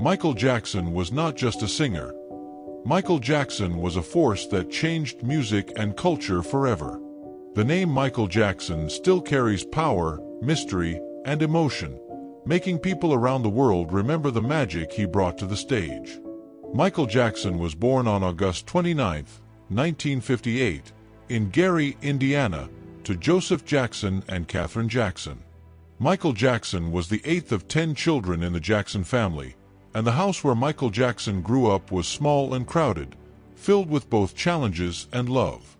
Michael Jackson was not just a singer. Michael Jackson was a force that changed music and culture forever. The name Michael Jackson still carries power, mystery, and emotion, making people around the world remember the magic he brought to the stage. Michael Jackson was born on August 29, 1958, in Gary, Indiana, to Joseph Jackson and Katherine Jackson. Michael Jackson was the eighth of 10 children in the Jackson family, and the house where Michael Jackson grew up was small and crowded, filled with both challenges and love.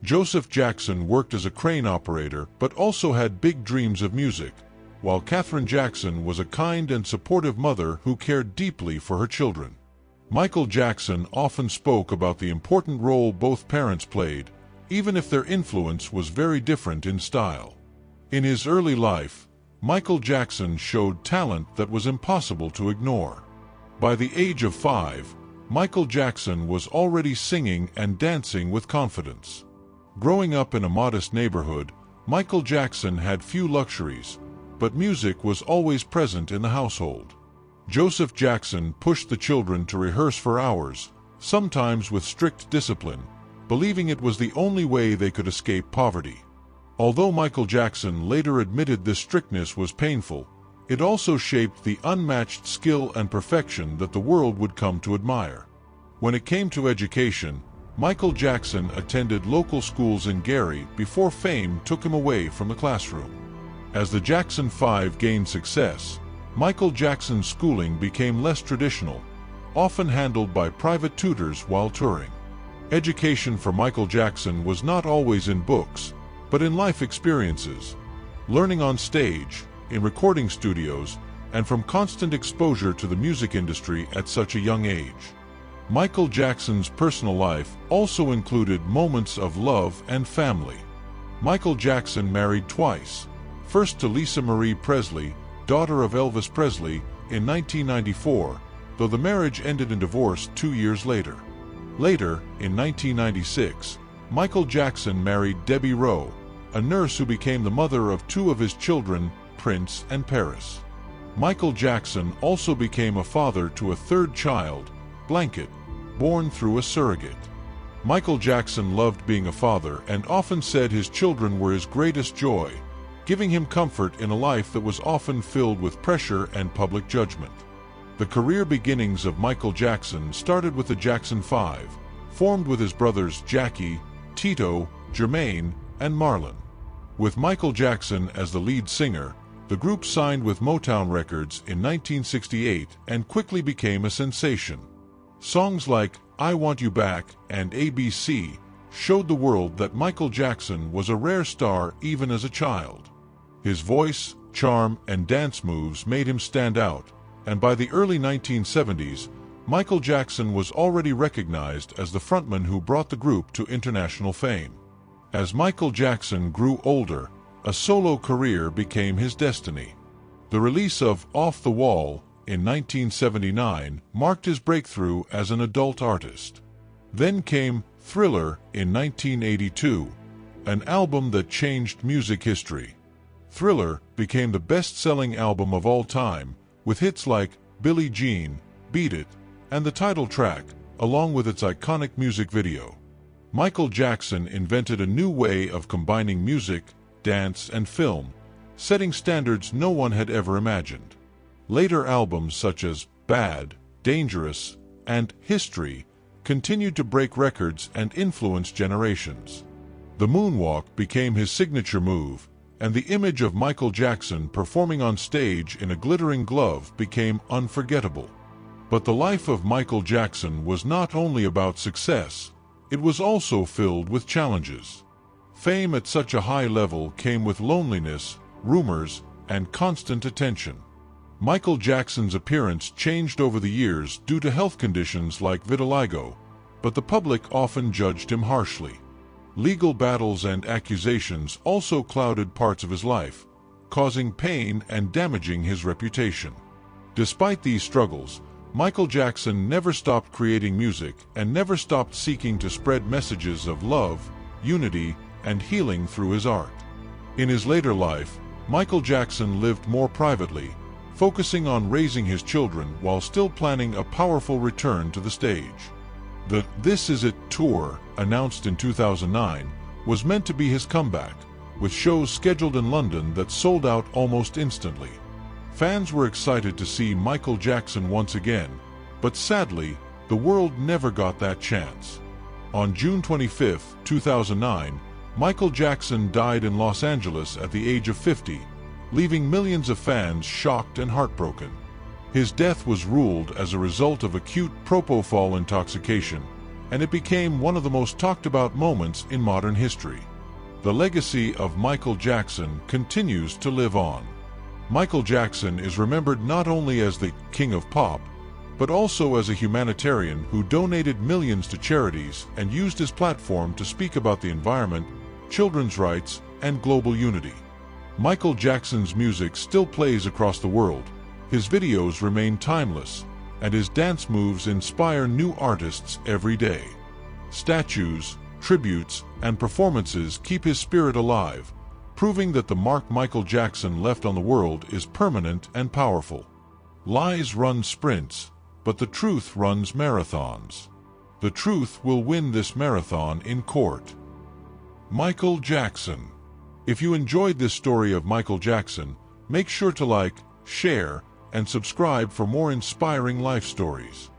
Joseph Jackson worked as a crane operator but also had big dreams of music, while Katherine Jackson was a kind and supportive mother who cared deeply for her children. Michael Jackson often spoke about the important role both parents played, even if their influence was very different in style. In his early life, Michael Jackson showed talent that was impossible to ignore. By the age of 5, Michael Jackson was already singing and dancing with confidence. Growing up in a modest neighborhood, Michael Jackson had few luxuries, but music was always present in the household. Joseph Jackson pushed the children to rehearse for hours, sometimes with strict discipline, believing it was the only way they could escape poverty. Although Michael Jackson later admitted this strictness was painful, it also shaped the unmatched skill and perfection that the world would come to admire. When it came to education, Michael Jackson attended local schools in Gary before fame took him away from the classroom. As the Jackson 5 gained success, Michael Jackson's schooling became less traditional, often handled by private tutors while touring. Education for Michael Jackson was not always in books, but in life experiences, learning on stage, in recording studios, and from constant exposure to the music industry at such a young age. Michael Jackson's personal life also included moments of love and family. Michael Jackson married twice, first to Lisa Marie Presley, daughter of Elvis Presley, in 1994, though the marriage ended in divorce 2 years later. Later, in 1996, Michael Jackson married Debbie Rowe, a nurse who became the mother of 2 of his children, Prince and Paris. Michael Jackson also became a father to a 3rd child, Blanket, born through a surrogate. Michael Jackson loved being a father and often said his children were his greatest joy, giving him comfort in a life that was often filled with pressure and public judgment. The career beginnings of Michael Jackson started with the Jackson 5, formed with his brothers Jackie, Tito, Jermaine, and Marlon. With Michael Jackson as the lead singer, the group signed with Motown Records in 1968 and quickly became a sensation. Songs like I Want You Back and ABC showed the world that Michael Jackson was a rare star even as a child. His voice, charm, and dance moves made him stand out, and by the early 1970s, Michael Jackson was already recognized as the frontman who brought the group to international fame. As Michael Jackson grew older, a solo career became his destiny. The release of Off the Wall in 1979 marked his breakthrough as an adult artist. Then came Thriller in 1982, an album that changed music history. Thriller became the best-selling album of all time, with hits like Billie Jean, Beat It, and the title track, along with its iconic music video. Michael Jackson invented a new way of combining music, dance, and film, setting standards no one had ever imagined. Later albums such as Bad, Dangerous, and History continued to break records and influence generations. The moonwalk became his signature move, and the image of Michael Jackson performing on stage in a glittering glove became unforgettable. But the life of Michael Jackson was not only about success, it was also filled with challenges. Fame at such a high level came with loneliness, rumors, and constant attention. Michael Jackson's appearance changed over the years due to health conditions like vitiligo, but the public often judged him harshly. Legal battles and accusations also clouded parts of his life, causing pain and damaging his reputation. Despite these struggles, Michael Jackson never stopped creating music and never stopped seeking to spread messages of love, unity, and healing through his art. In his later life, Michael Jackson lived more privately, focusing on raising his children while still planning a powerful return to the stage. The This Is It tour, announced in 2009, was meant to be his comeback, with shows scheduled in London that sold out almost instantly. Fans were excited to see Michael Jackson once again, but sadly, the world never got that chance. On June 25, 2009, Michael Jackson died in Los Angeles at the age of 50, leaving millions of fans shocked and heartbroken. His death was ruled as a result of acute propofol intoxication, and it became one of the most talked about moments in modern history. The legacy of Michael Jackson continues to live on. Michael Jackson is remembered not only as the King of Pop, but also as a humanitarian who donated millions to charities and used his platform to speak about the environment, children's rights, and global unity. Michael Jackson's music still plays across the world, his videos remain timeless, and his dance moves inspire new artists every day. Statues, tributes, and performances keep his spirit alive, proving that the mark Michael Jackson left on the world is permanent and powerful. Lies run sprints, but the truth runs marathons. The truth will win this marathon in court. Michael Jackson. If you enjoyed this story of Michael Jackson, make sure to like, share, and subscribe for more inspiring life stories.